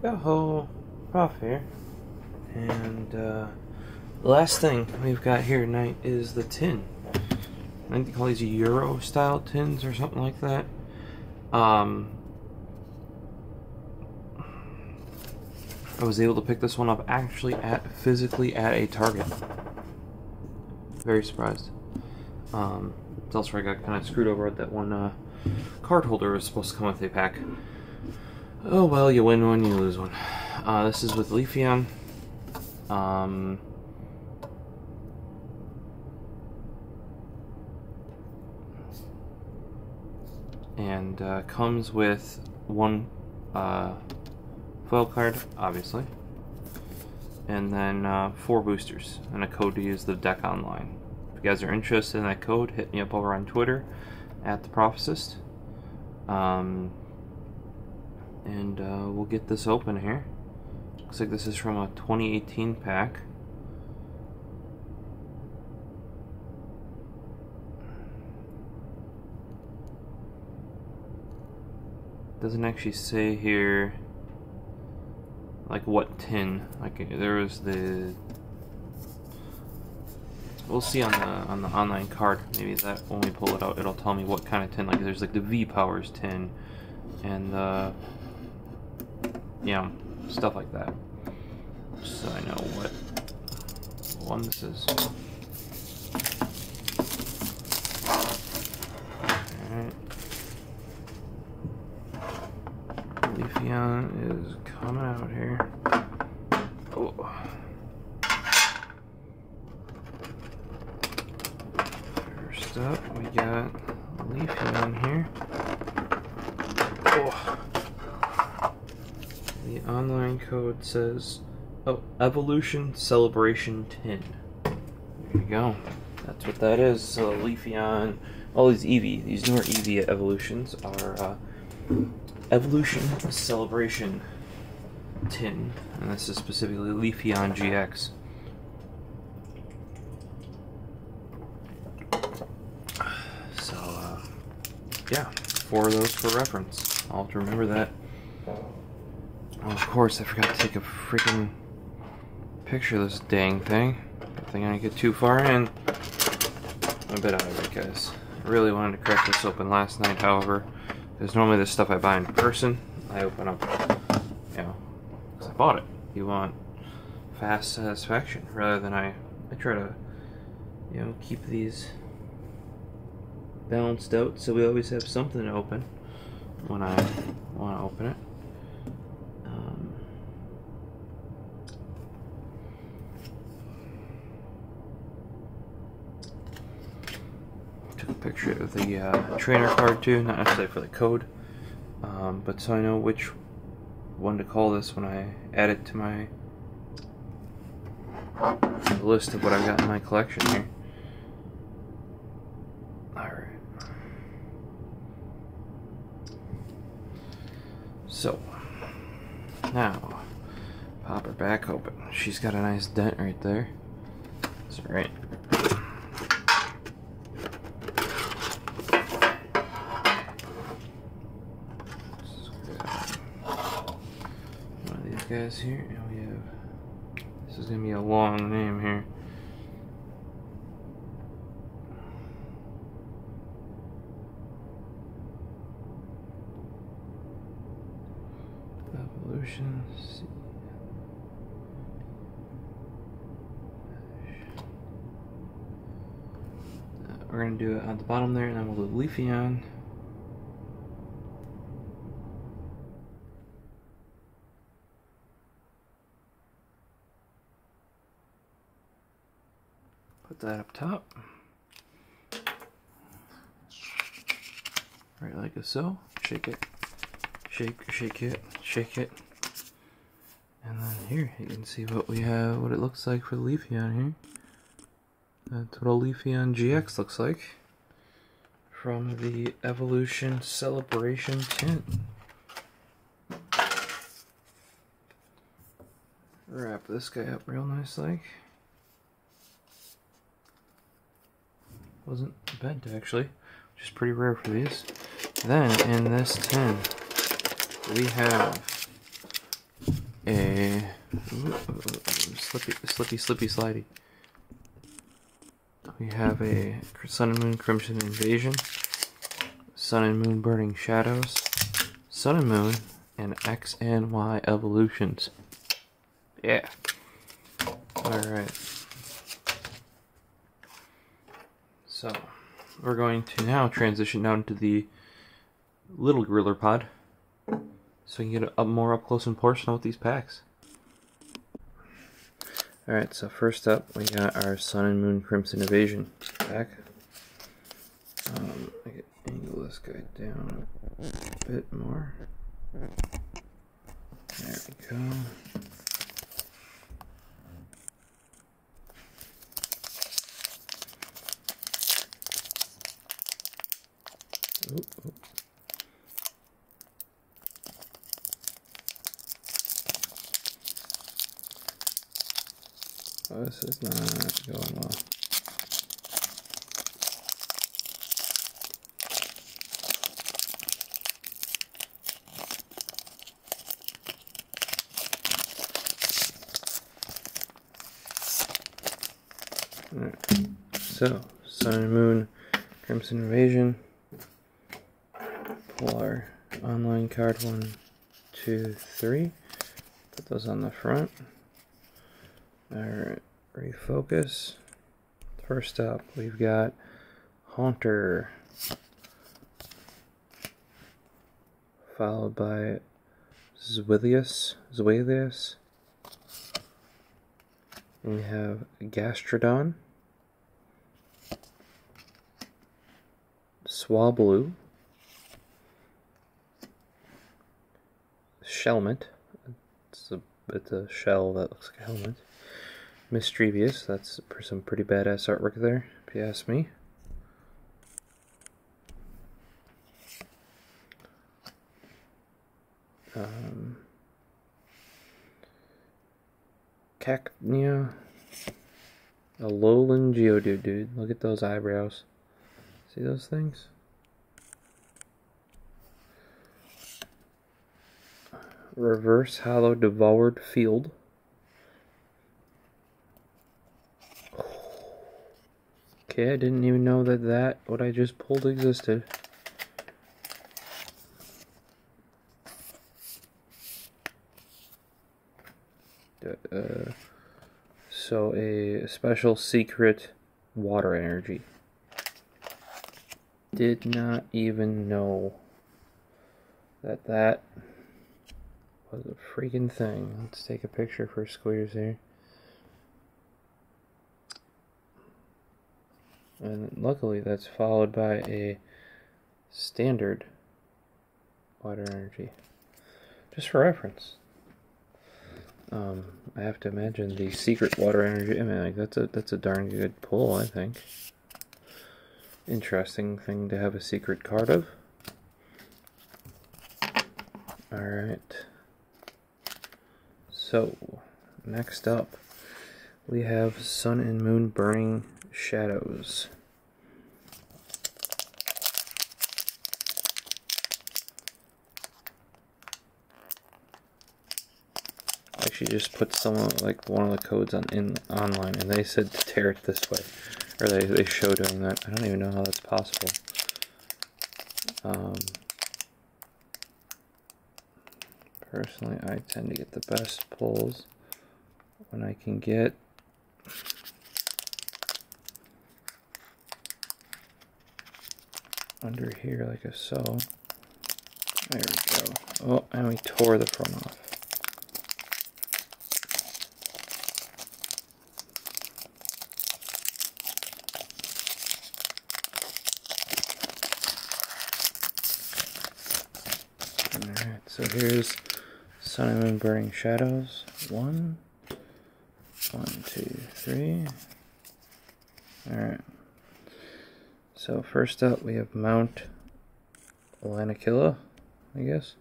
Yo-ho, Prof here. And the last thing we've got here tonight is the tin. I think they call these Euro style tins or something like that. I was able to pick this one up actually physically at a Target. Very surprised. It's also where I got kind of screwed over at that one card holder was supposed to come with a pack. Oh well, you win one, you lose one. This is with Leafeon. And comes with one foil card, obviously, and then 4 boosters and a code to use the deck online. If you guys are interested in that code, hit me up over on Twitter at the Prophecist. And we'll get this open here. Looks like this is from a 2018 pack. Doesn't actually say here like what tin. Like there was the, we'll see on the online card. Maybe that when we pull it out, it'll tell me what kind of tin. Like there's like the V Powers tin, and you know, stuff like that. So I know what one this is. Alright. Leafeon is coming out here. Oh. First up, we got Leafeon here. Oh. The online code says, oh, Evolution Celebration Tin. There you go. That's what that is. So Leafeon, all these Eevee, these newer Eevee evolutions are Evolution Celebration Tin, and this is specifically Leafeon-GX. So, yeah, 4 of those for reference. I'll have to remember that. Oh, of course, I forgot to take a freaking picture of this dang thing. Good thing I didn't get too far in. I'm a bit out of it, guys. I really wanted to crack this open last night, however, because normally this stuff I buy in person, I open up, you know, because I bought it. You want fast satisfaction, rather than I try to, you know, keep these balanced out so we always have something to open when I want to open it. Took a picture of the trainer card too, not necessarily for the code, but so I know which one to call this when I add it to my list of what I've got in my collection here. Alright. So, now, pop her back open. She's got a nice dent right there. That's alright. One of these guys here, and we have, this is going to be a long name here. Evolution. We're going to do it on the bottom there, and then we'll do Leafeon. Put that up top. Right like so. Shake it. Shake it, shake it. And then here you can see what we have, what it looks like for the Leafeon here. That's what a Leafeon-GX looks like from the Evolution Celebration tin. Wrap this guy up real nice like. Wasn't bent actually, which is pretty rare for these. Then in this tin we have a slippy slidey. We have a Sun and Moon Crimson Invasion, Sun and Moon Burning Shadows, Sun and Moon, and X and Y Evolutions. Yeah. Alright. So, we're going to now transition down to the little Gorilla Pod, so you can get a more up close and personal with these packs. Alright, so first up we got our Sun and Moon Crimson Invasion pack. I can angle this guy down a bit more. There we go. Oop, oop. Oh, this is not going well. Alright, so Sun and Moon Crimson Invasion. Pull our online card 1, 2, 3. Put those on the front. Alright, refocus. First up, we've got Haunter, followed by Zwillius. And we have Gastrodon, Swablu, Shelmet. It's a shell that looks like a helmet. Mischievous, that's some pretty badass artwork there, if you ask me. Cacnea, a Alolan Geodude, dude. Look at those eyebrows. See those things? Reverse Hollow Devoured Field. Okay, I didn't even know that what I just pulled existed. So a special secret water energy. Did not even know that was a freaking thing. Let's take a picture for Squares here. And luckily that's followed by a standard water energy. Just for reference. I have to imagine the secret water energy. I mean, like that's a darn good pull, I think. Interesting thing to have a secret card of. Alright. So, next up, we have Sun and Moon Burning Shadows. I actually just put one of the codes in online, and they said to tear it this way, or they show doing that. I don't even know how that's possible. Personally, I tend to get the best pulls when I can get under here like so. There we go. Oh, and we tore the front off. Alright, so here's Sun and Moon Burning Shadows. 1, 2, 3. Alright. So first up we have Mount Lanakilla, I guess.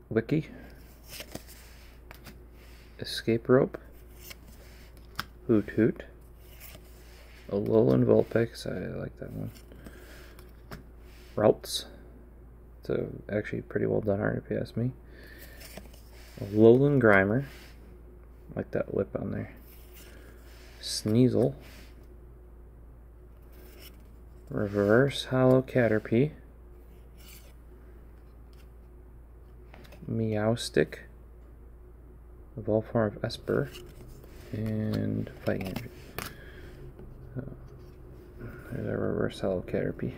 Wiki. Escape Rope. Hoot Hoot. Alolan Vulpix, I like that one. Routes. So actually pretty well done art if you ask me. Alolan Grimer. Like that lip on there. Sneasel. Reverse Hollow Caterpie. Meowstic. Evolved form of Esper. And Fighting Energy. There's our Reverse Hollow Caterpie.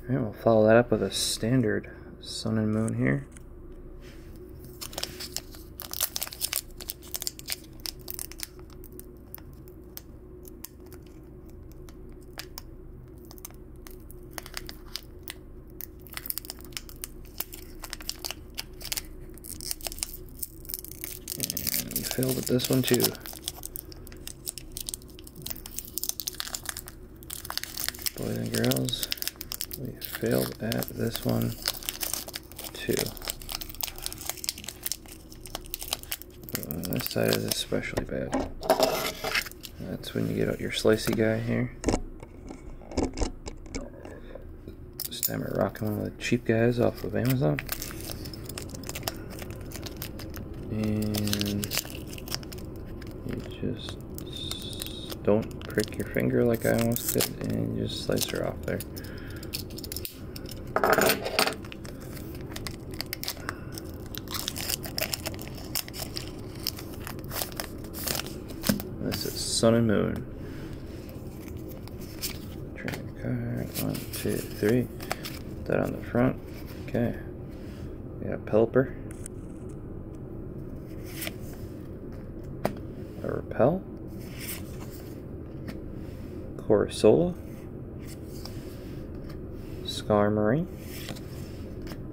Alright, we'll follow that up with a standard Sun and Moon here. And we failed at this one too. Boys and girls, we failed at this one too. This side is especially bad. That's when you get out your slicey guy here. This time we're rocking one of the cheap guys off of Amazon. And you just don't prick your finger like I almost did, and you just slice her off there. This is Sun and Moon. Trainer card, 1, 2, 3. Put that on the front. Okay. We got a Pelipper. A Repel. Corsola. Skarmory.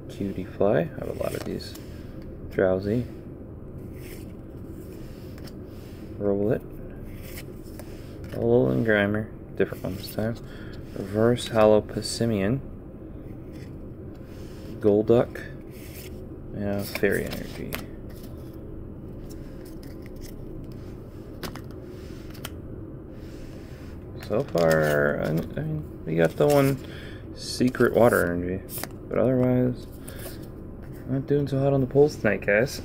Cutie Fly. I have a lot of these. Drowsy. Rowlet. Alolan Grimer. Different one this time. Reverse Hollow Passimian. Golduck. And Fairy Energy. So far, I mean, we got the one secret water energy, but otherwise, not doing so hot on the polls tonight, guys.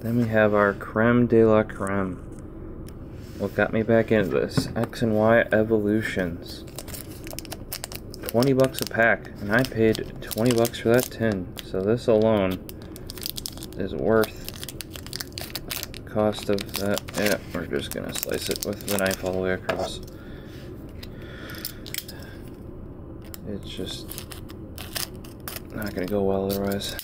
Then we have our creme de la creme. What got me back into this? X and Y Evolutions. 20 bucks a pack, and I paid 20 bucks for that tin. So this alone is worth cost of that. Yeah, we're just gonna slice it with the knife all the way across. It's just not gonna go well otherwise.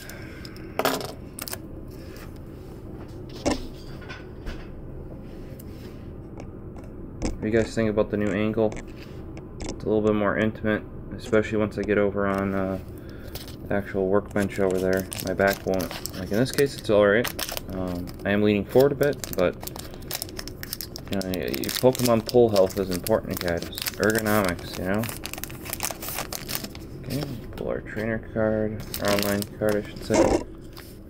What do you guys think about the new angle? It's a little bit more intimate, especially once I get over on the actual workbench over there. My back won't. Like in this case, it's alright. I am leaning forward a bit, but you know, your Pokemon pull health is important, guys. Ergonomics, you know. Okay, pull our trainer card, our online card, I should say.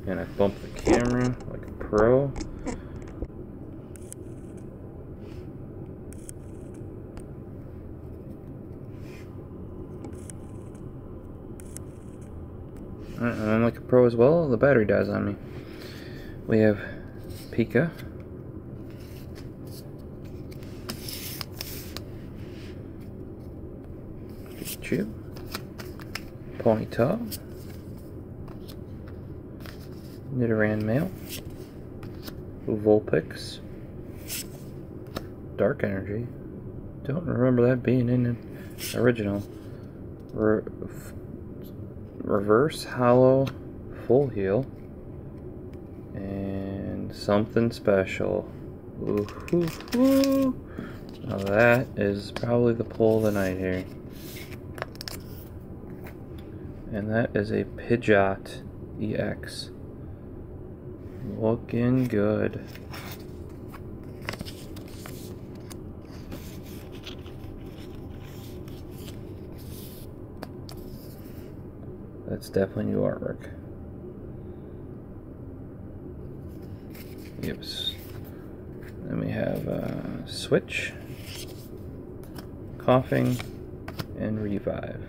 And I bump the camera like a pro. Alright, and I'm like a pro as well. The battery dies on me. We have Pika. Pikachu. Ponyta. Nidoran Male. Vulpix. Dark Energy. Don't remember that being in the original. Reverse Hollow Full Heal. And something special. Ooh. Now that is probably the pull of the night here. And that is a Pidgeot EX. Looking good. That's definitely new artwork. Yes. Then we have Switch, Coughing, and Revive.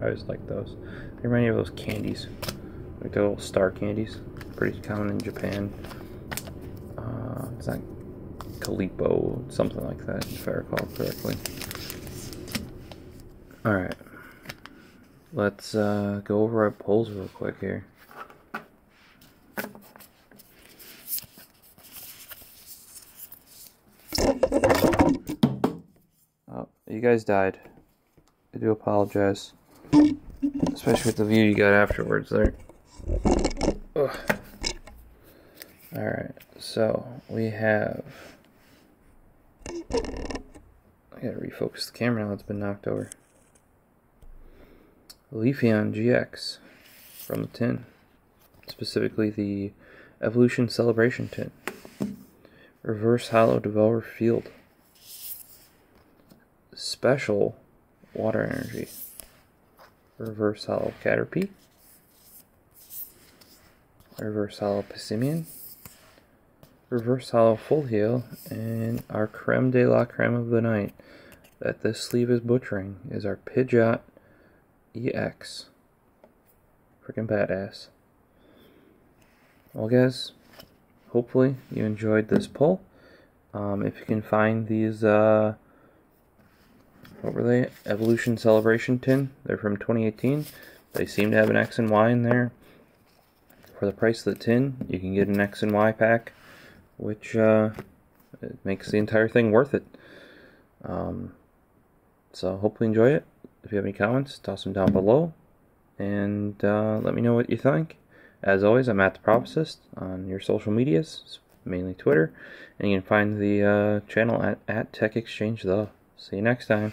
I always like those. They remind me of those candies, like the little star candies. Pretty common in Japan. It's not Calipo, something like that, if I recall correctly. Alright. Let's go over our polls real quick here. Oh, you guys died. I do apologize. Especially with the view you got afterwards there. Ugh. Alright, so we have... I gotta refocus the camera now, it's been knocked over. Leafeon-GX from the tin. Specifically the Evolution Celebration tin. Reverse Hollow Developer Field. Special Water Energy. Reverse Hollow Caterpie. Reverse Hollow Pissimian. Reverse Hollow Full Heal. And our creme de la creme of the night that this sleeve is butchering is our Pidgeot EX. Freaking badass. Well guys, hopefully you enjoyed this pull. If you can find these, what were they? Evolution Celebration tin. They're from 2018. They seem to have an X and Y in there. For the price of the tin, you can get an X and Y pack, which it makes the entire thing worth it. So hopefully enjoy it. If you have any comments, toss them down below, and let me know what you think. As always, I'm at the Prophecyst on your social medias, mainly Twitter, and you can find the channel at Tech Exchange. See you next time.